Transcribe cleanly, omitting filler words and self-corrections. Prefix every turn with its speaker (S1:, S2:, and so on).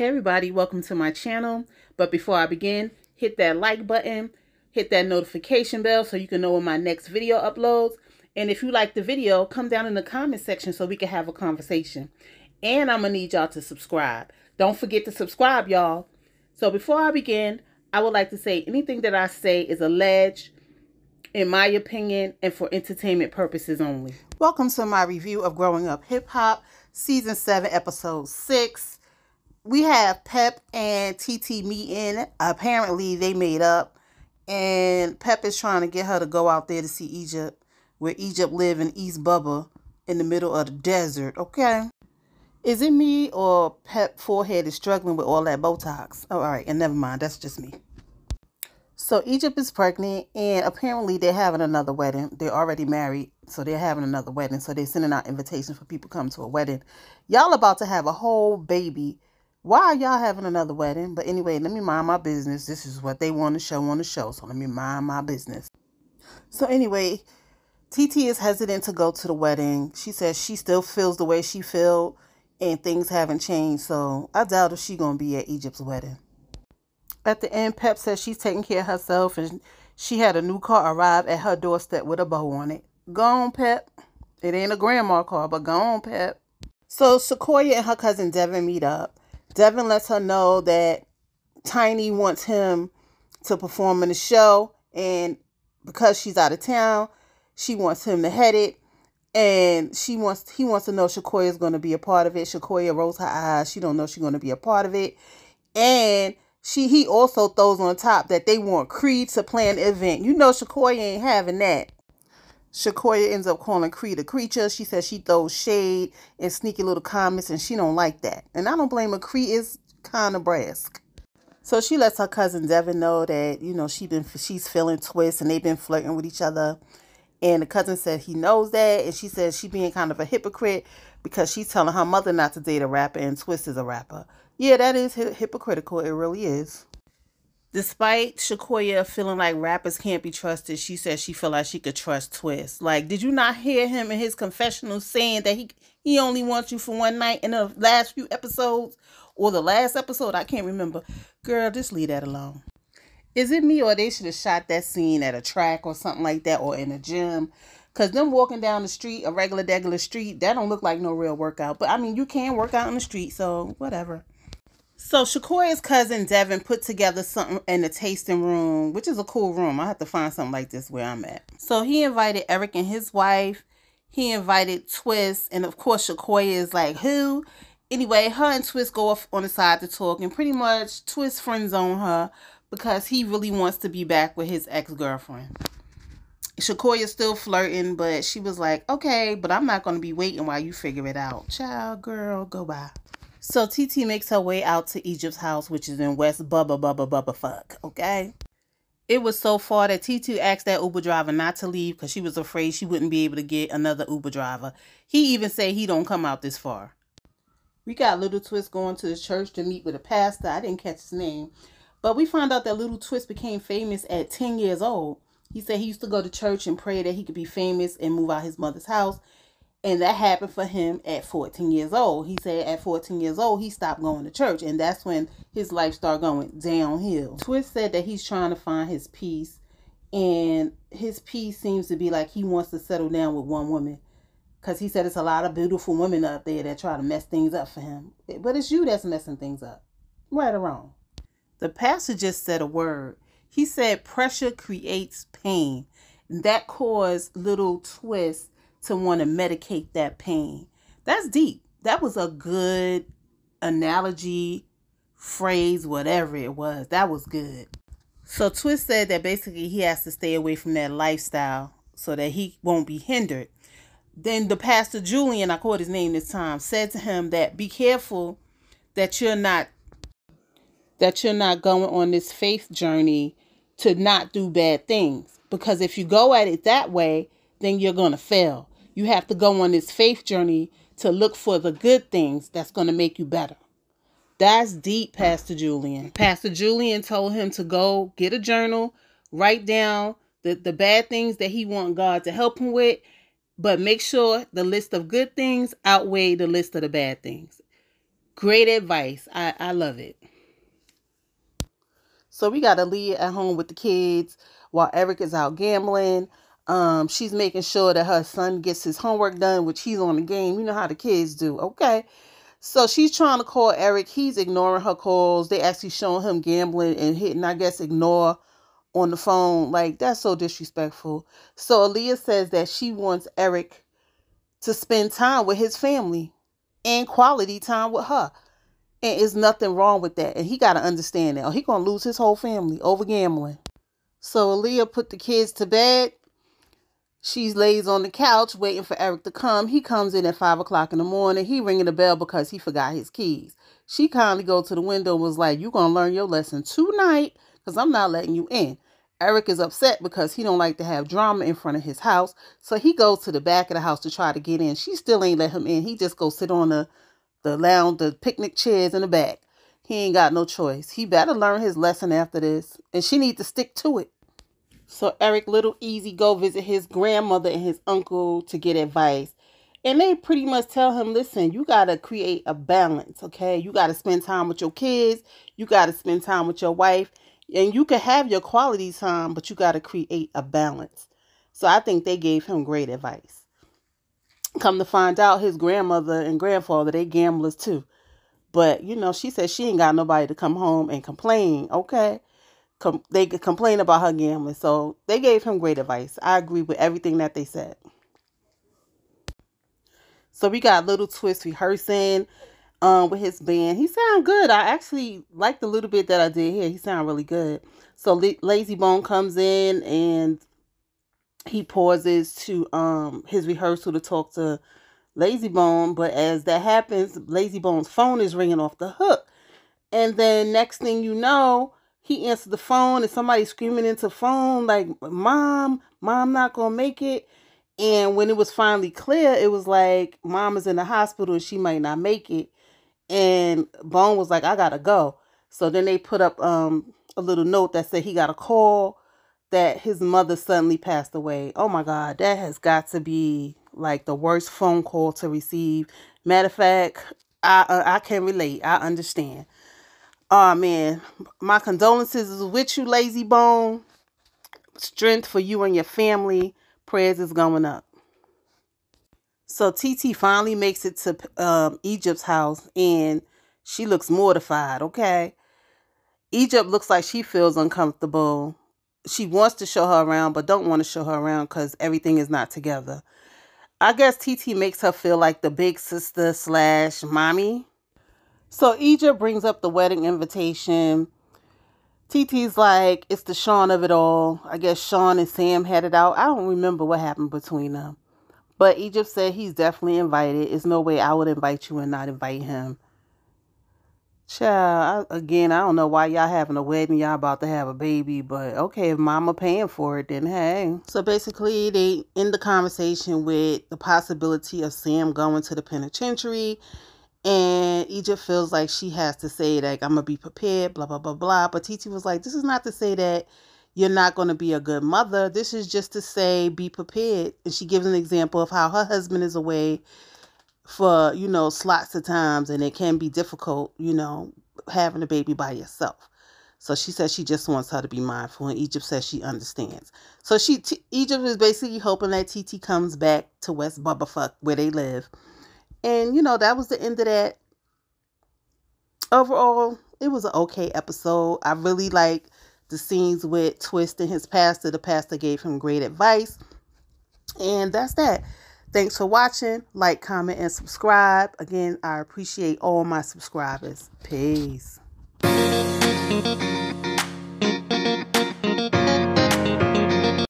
S1: Hey everybody, welcome to my channel. But before I begin, hit that like button, hit that notification bell so you can know when my next video uploads. And if you like the video, come down in the comment section so we can have a conversation. And I'm going to need y'all to subscribe. Don't forget to subscribe, y'all. So before I begin, I would like to say anything that I say is alleged, in my opinion, and for entertainment purposes only. Welcome to my review of Growing Up Hip Hop, Season 7, Episode 6. We have Pep and TT meeting. Apparently, they made up. And Pep is trying to get her to go out there to see Egypt, where Egypt live in East Bubba, in the middle of the desert, okay? Is it me or Pep forehead is struggling with all that Botox? Oh, all right, and never mind. That's just me. So Egypt is pregnant, and apparently they're having another wedding. They're already married, so they're having another wedding. So they're sending out invitations for people to come to a wedding. Y'all about to have a whole baby. Why are y'all having another wedding? But anyway, let me mind my business. This is what they want to show on the show, so let me mind my business. So anyway, TT is hesitant to go to the wedding. She says she still feels the way she felt, and things haven't changed. So I doubt if she's going to be at Egypt's wedding. At the end, Pep says she's taking care of herself, and she had a new car arrive at her doorstep with a bow on it. Go on, Pep. It ain't a grandma car, but go on, Pep. So Sequoia and her cousin Devin meet up. Devin lets her know that Tiny wants him to perform in the show, and because she's out of town, she wants him to head it, and he wants to know Sequoia's going to be a part of it. Sequoia rolls her eyes. She don't know she's going to be a part of it, and he also throws on top that they want Creed to plan the event. You know Sequoia ain't having that. Sequoia ends up calling Creed a creature. She says she throws shade and sneaky little comments, and she don't like that. And I don't blame her. Creed is kind of brusque. So she lets her cousin Devin know that, you know, she's feeling Twist, and they've been flirting with each other. And the cousin said he knows that, and she says she's being kind of a hypocrite because she's telling her mother not to date a rapper, and Twist is a rapper. Yeah, that is hypocritical. It really is. Despite Sequoia feeling like rappers can't be trusted, she says she feel like she could trust Twist. Like, did you not hear him in his confessional saying that he only wants you for one night in the last few episodes? Or the last episode? I can't remember. Girl, just leave that alone. Is it me, or they should have shot that scene at a track or something like that, or in a gym? Because them walking down the street, a regular street, that don't look like no real workout. But I mean, you can work out in the street, so whatever. So Sequoia's cousin Devin put together something in the tasting room, which is a cool room. I have to find something like this where I'm at. So he invited Eric and his wife. He invited Twist. And of course, Sequoia is like, who? Anyway, her and Twist go off on the side to talk. And pretty much Twist friend zone her because he really wants to be back with his ex-girlfriend. Sequoia's still flirting, but she was like, okay, but I'm not going to be waiting while you figure it out. Child, girl, go by. So TT makes her way out to Egypt's house, which is in West Bubba fuck, okay? It was so far that TT asked that Uber driver not to leave because she was afraid she wouldn't be able to get another Uber driver. He even said he don't come out this far. We got Little Twist going to the church to meet with a pastor. I didn't catch his name. But we found out that Little Twist became famous at 10 years old. He said he used to go to church and pray that he could be famous and move out his mother's house. And that happened for him at 14 years old. He said at 14 years old, he stopped going to church. And that's when his life started going downhill. Twist said that he's trying to find his peace. And his peace seems to be like he wants to settle down with one woman. Because he said it's a lot of beautiful women up there that try to mess things up for him. But it's you that's messing things up. Right or wrong? The pastor just said a word. He said pressure creates pain. And that caused Little Twist to want to medicate that pain. That's deep. That was a good analogy, phrase, whatever it was. That was good. So Twist said that basically he has to stay away from that lifestyle so that he won't be hindered. Then the pastor Julian, I called his name this time, said to him that be careful that you're not going on this faith journey to not do bad things. Because if you go at it that way, then you're going to fail. You have to go on this faith journey to look for the good things that's going to make you better. That's deep, Pastor Julian. Pastor Julian told him to go get a journal, write down the bad things that he wants God to help him with, but make sure the list of good things outweigh the list of the bad things. Great advice. I love it. So we got Aaliyah at home with the kids while Eric is out gambling. She's making sure that her son gets his homework done, which he's on the game. You know how the kids do. Okay. So she's trying to call Eric. He's ignoring her calls. They actually showing him gambling and hitting, I guess, ignore on the phone. Like, that's so disrespectful. So Aaliyah says that she wants Eric to spend time with his family and quality time with her. And there's nothing wrong with that. And he got to understand that. Or he going to lose his whole family over gambling. So Aaliyah put the kids to bed. She lays on the couch waiting for Eric to come. He comes in at 5 o'clock in the morning. He ringing the bell because he forgot his keys. She kindly go to the window and was like, "You going to learn your lesson tonight because I'm not letting you in." Eric is upset because he don't like to have drama in front of his house. So he goes to the back of the house to try to get in. She still ain't let him in. He just go sit on the lounge, the picnic chairs in the back. He ain't got no choice. He better learn his lesson after this. And she need to stick to it. So Eric Little Easy go visit his grandmother and his uncle to get advice. And they pretty much tell him, listen, you got to create a balance, okay? You got to spend time with your kids. You got to spend time with your wife. And you can have your quality time, but you got to create a balance. So I think they gave him great advice. Come to find out, his grandmother and grandfather, they gamblers too. But, you know, she said she ain't got nobody to come home and complain, okay? They could complain about her gambling. So they gave him great advice. I agree with everything that they said. So we got Little Twist rehearsing with his band. He sound good. I actually liked the little bit that I did here. He sound really good. So Lazy Bone comes in and he pauses to his rehearsal to talk to Lazy Bone. But as that happens, Lazy Bone's phone is ringing off the hook. And then next thing you know, he answered the phone and somebody screaming into the phone like, Mom not gonna make it. And when it was finally clear, it was like, Mom is in the hospital and she might not make it. And Bone was like, I gotta go. So then they put up a little note that said he got a call that his mother suddenly passed away. Oh my God, that has got to be like the worst phone call to receive. Matter of fact, I can relate. I understand. Oh man, my condolences is with you, Lazy Bone. Strength for you and your family. Prayers is going up. So TT finally makes it to Egypt's house and she looks mortified, okay? Egypt looks like she feels uncomfortable. She wants to show her around, but don't want to show her around because everything is not together. I guess TT makes her feel like the big sister / mommy. So Egypt brings up the wedding invitation. TT's like, it's the Sean of it all. I guess Sean and Sam had it out. I don't remember what happened between them. But Egypt said he's definitely invited. There's no way I would invite you and not invite him. Child, I don't know why y'all having a wedding. Y'all about to have a baby. But okay, if mama paying for it, then hey. So basically, they end the conversation with the possibility of Sam going to the penitentiary. And Egypt feels like she has to say that I'm going to be prepared, blah, blah, blah, blah. But TT was like, this is not to say that you're not going to be a good mother. This is just to say be prepared. And she gives an example of how her husband is away for, slots of times. And it can be difficult, having a baby by yourself. So she says she just wants her to be mindful. And Egypt says she understands. So Egypt is basically hoping that TT comes back to West Bubblefuck where they live. And, that was the end of that. Overall, it was an okay episode. I really like the scenes with Twist and his pastor. The pastor gave him great advice. And that's that. Thanks for watching. Like, comment, and subscribe. Again, I appreciate all my subscribers. Peace.